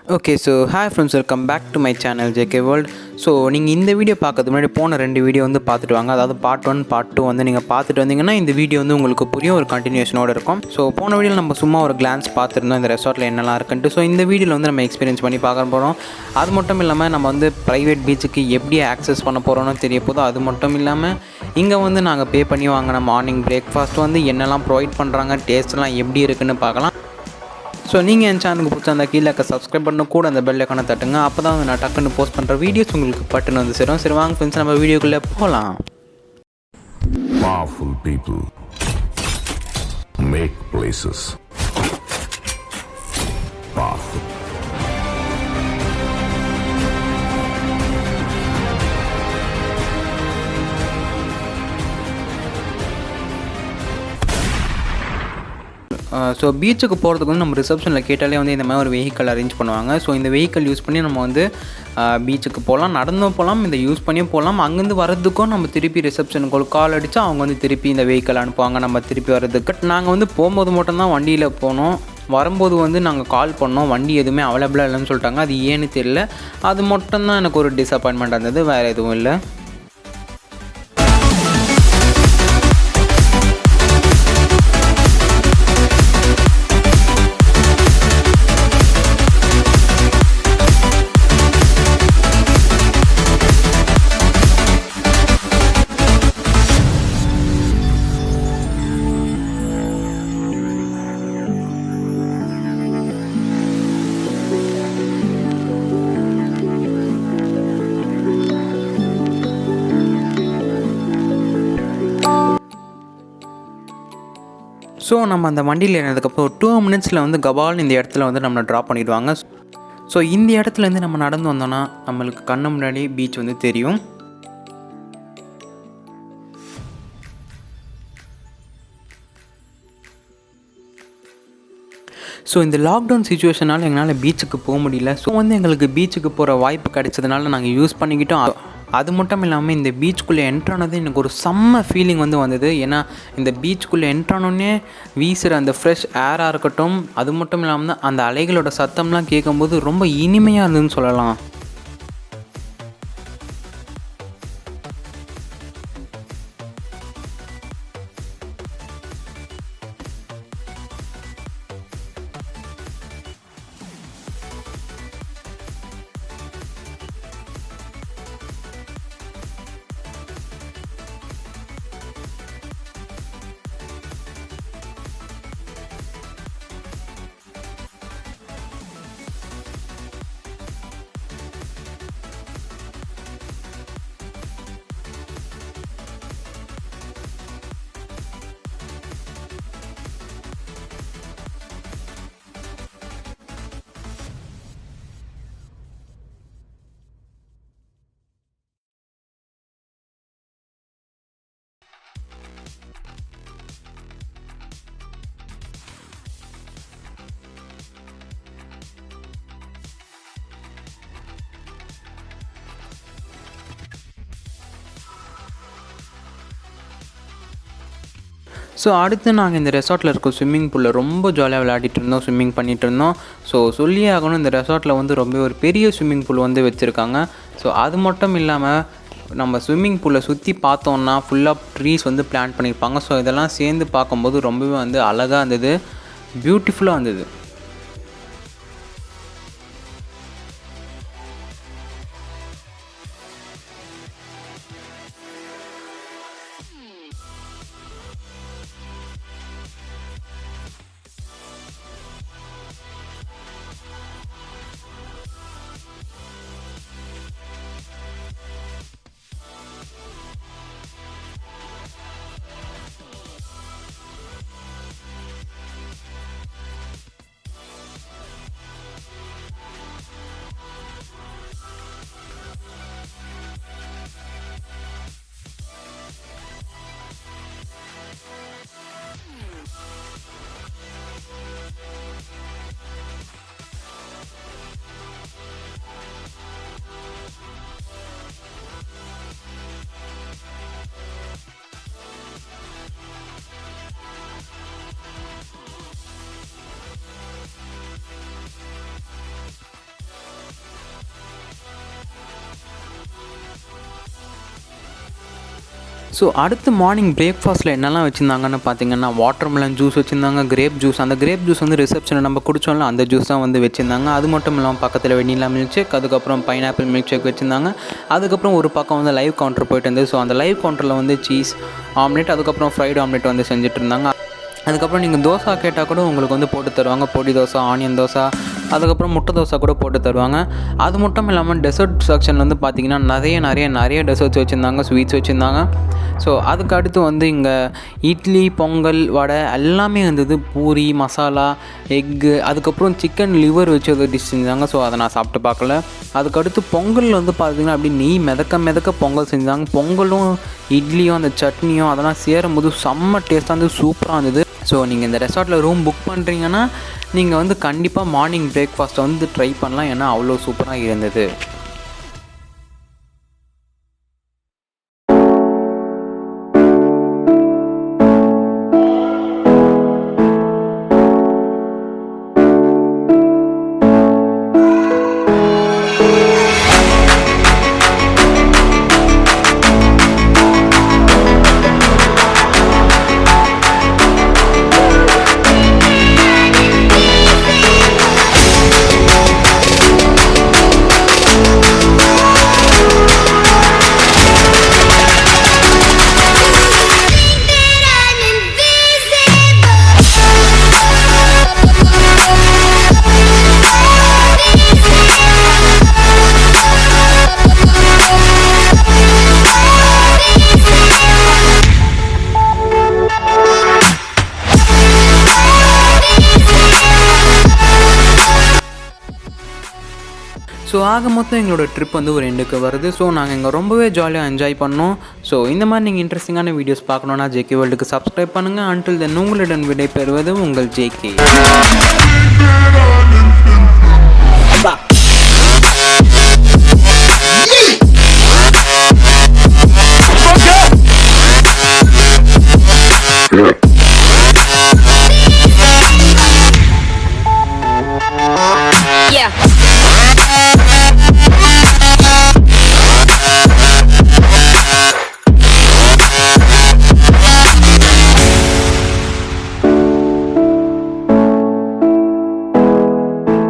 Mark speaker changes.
Speaker 1: Okay so hi friends, welcome back to my channel JK world. So நீங்கள் இந்த video பார்க்கறதுக்கு முன்னாடி போன 2 வீடியோ வந்து பார்த்துட்டு வாங்க. அதாவது பார்ட் 1 பார்ட் 2 வந்து நீங்கள் பார்த்துட்டு வந்தீங்கன்னா இந்த வீடியோ வந்து உங்களுக்கு புரியும், ஒரு கண்டினியூஷனோடு இருக்கும். ஸோ போன வீடியோவில் நம்ம சும்மா ஒரு கிளான்ஸ் பார்த்துருந்தோம் இந்த ரெசார்ட்டில் என்னெல்லாம் இருக்குன்ட்டு. ஸோ இந்த வீடியோவில் வந்து நம்ம எக்ஸ்பீரியன்ஸ் பண்ணி பார்க்க போகிறோம். அது மட்டும் இல்லாமல் நம்ம வந்து ப்ரைவேட் பீச்சுக்கு எப்படி ஆக்சஸ் பண்ண போகிறோன்னு தெரிய போதும். அது மட்டும் இல்லாமல் இங்கே வந்து நாங்கள் பே பண்ணி வாங்கின மார்னிங் பிரேக்ஃபாஸ்ட் வந்து என்னெல்லாம் ப்ரொவைட் பண்ணுறாங்க, டேஸ்ட்லாம் எப்படி இருக்குன்னு பார்க்கலாம். ஸோ நீங்கள் என் சேனலுக்கு பிடிச்ச அந்த கீழே சப்ஸ்கிரைப் பண்ண கூட அந்த பெல் ஐக்கானை தட்டுங்க. அப்போ தான் வந்து நான் டக்குன்னு போஸ்ட் பண்ணுற வீடியோஸ் உங்களுக்கு பட்டுன்னு வந்து சேரும். சரி வாங்க ஃப்ரெண்ட்ஸ், நம்ம வீடியோக்குள்ளே போகலாம்.
Speaker 2: Powerful people make places powerful.
Speaker 1: So பீச்சுக்கு போகிறதுக்கு வந்து நம்ம ரிசப்ஷனில் கேட்டாலே வந்து இந்த மாதிரி ஒரு வெஹிக்கல் அரேஞ்ச் பண்ணுவாங்க. ஸோ இந்த வெஹிக்கல் யூஸ் பண்ணி நம்ம வந்து பீச்சுக்கு போகலாம், நடந்தும் போகலாம், இந்த யூஸ் பண்ணியும் போகலாம். அங்கேருந்து வரதுக்கும் நம்ம திருப்பி ரிசப்ஷனுக்கு ஒரு கால் அடித்தா அவங்க வந்து திருப்பி இந்த வெஹிக்கல் அனுப்புவாங்க நம்ம திருப்பி வர்றதுக்கு. நாங்கள் வந்து போகும்போது மட்டும்தான் வண்டியில் போனோம். வரும்போது வந்து நாங்கள் கால் பண்ணோம், வண்டி எதுவுமே அவைலபிளாக இல்லைன்னு சொல்லிட்டாங்க. அது ஏன்னு தெரியல. அது மட்டும்தான் எனக்கு ஒரு டிசப்பாயின்மெண்ட் இருந்தது, வேறு எதுவும் இல்லை. ஸோ நம்ம அந்த வண்டியில் ஏறினதுக்கப்புறம் ஒரு 2 மினிட்ஸில் வந்து கபால்னு இந்த இடத்துல வந்து நம்மளை ட்ராப் பண்ணிவிடுவாங்க. ஸோ இந்த இடத்துலேருந்து நம்ம நடந்து வந்தோன்னா நம்மளுக்கு கண்ணு முன்னாடி பீச் வந்து தெரியும். ஸோ இந்த லாக்டவுன் சுச்சுவேஷனால் எங்களால் பீச்சுக்கு போக முடியல. ஸோ வந்து எங்களுக்கு பீச்சுக்கு போகிற வாய்ப்பு கிடைச்சதுனால நாங்கள் யூஸ் பண்ணிக்கிட்டோம். அது மட்டும் இல்லாமல் இந்த பீச்சுக்குள்ளே என்ட்ரானது எனக்கு ஒரு செம்ம ஃபீலிங் வந்து வந்தது. ஏன்னா இந்த பீச்சுக்குள்ளே என்ட்ரானோடனே வீசுகிற அந்த ஃப்ரெஷ் ஏராக இருக்கட்டும், அது மட்டும் இல்லாமல் அந்த அலைகளோட சத்தம்லாம் கேட்கும்போது ரொம்ப இனிமையாக இருந்ததுன்னு சொல்லலாம். ஸோ அடுத்து நாங்கள் இந்த ரெசார்ட்டில் இருக்க ஸ்விம்மிங் பூலில் ரொம்ப ஜாலியாக விளையாடிட்டு இருந்தோம், ஸ்விம்மிங் பண்ணிகிட்டு இருந்தோம். ஸோ சொல்லியே ஆகணும், இந்த ரெசார்ட்டில் வந்து ரொம்ப ஒரு பெரிய ஸ்விம்மிங் பூல் வந்து வச்சுருக்காங்க. ஸோ அது மட்டும் இல்லாமல் நம்ம ஸ்விம்மிங் பூலை சுற்றி பார்த்தோன்னா ஃபுல்லாக ட்ரீஸ் வந்து பிளான்ட் பண்ணியிருப்பாங்க. ஸோ இதெல்லாம் சேர்ந்து பார்க்கும்போது ரொம்பவே வந்து அழகாக இருந்தது, பியூட்டிஃபுல்லாக இருந்தது. ஸோ அடுத்து மார்னிங் பிரேக்ஃபாஸ்ட்டில் என்னெல்லாம் வச்சுருந்தாங்கன்னு பார்த்தீங்கன்னா வாட்டர்மெலன் ஜூஸ் வச்சுருந்தாங்க, கிரேப் ஜூஸ். அந்த கிரேப் ஜூஸ் வந்து ரிசப்ஷனில் நம்ம குடித்தோம்ல அந்த ஜூஸ் தான் வந்து வச்சுருந்தாங்க. அது மட்டும் இல்லாமல் பக்கத்தில் வெண்ணிலா மில்க் ஷேக், அதுக்கப்புறம் பைனாப்பிள் மில்க் ஷேக் வச்சுருந்தாங்க. அதுக்கப்புறம் ஒரு பக்கம் வந்து லைவ் கவுண்டர் போயிட்டு இருந்தது. ஸோ அந்த லைவ் கவுண்டரில் வந்து சீஸ் ஆம்லேட், அதுக்கப்புறம் ஃப்ரைட் ஆம்லேட் வந்து செஞ்சுட்டு இருந்தாங்க. அதுக்கப்புறம் நீங்கள் தோசை கேட்டால் கூட உங்களுக்கு வந்து போட்டு தருவாங்க. பொடி தோசை, ஆனியன் தோசை, அதுக்கப்புறம் முட்டை தோசை கூட போட்டு தருவாங்க. அது மட்டும் இல்லாமல் டெசர்ட் செக்ஷனில் வந்து பார்த்திங்கன்னா நிறைய டெசர்ட்ஸ் வச்சுருந்தாங்க, ஸ்வீட்ஸ் வச்சுருந்தாங்க. ஸோ அதுக்கு அடுத்து வந்து இங்கே இட்லி, பொங்கல், வடை எல்லாமே இருந்தது. பூரி, மசாலா, எக்கு, அதுக்கப்புறம் சிக்கன் லிவர் வச்சு ஒரு டிஷ் செஞ்சாங்க. ஸோ அதை நான் சாப்பிட்டு பார்க்கல. அதுக்கடுத்து பொங்கல் வந்து பார்த்திங்கன்னா அப்படி நெய் மிதக்க பொங்கல் செஞ்சாங்க. பொங்கலும் இட்லியும் அந்த சட்னியும் அதெல்லாம் சேரும் போது செம்ம டேஸ்ட்டாக இருந்தது, சூப்பராக இருந்தது. ஸோ நீங்கள் இந்த ரெசார்ட்டில் ரூம் புக் பண்ணுறீங்கன்னா நீங்கள் வந்து கண்டிப்பாக மார்னிங் பிரேக்ஃபாஸ்ட்டை வந்து ட்ரை பண்ணலாம். ஏன்னா அவ்வளோ சூப்பராக இருந்தது. ஸோ ஆக மொத்தம் எங்களோட ட்ரிப் வந்து ஒரு எண்டுக்கு வருது. ஸோ நாங்கள் இங்கே ரொம்பவே ஜாலியாக என்ஜாய் பண்ணோம். ஸோ இந்த மாதிரி நீங்கள் இன்ட்ரெஸ்டிங்கான வீடியோஸ் பார்க்கணுன்னா ஜேகே வேர்ல்டுக்கு சப்ஸ்கிரைப் பண்ணுங்கள். அன்டில் தென் உங்களுடன் விடை பெறுவது உங்கள் ஜேகே.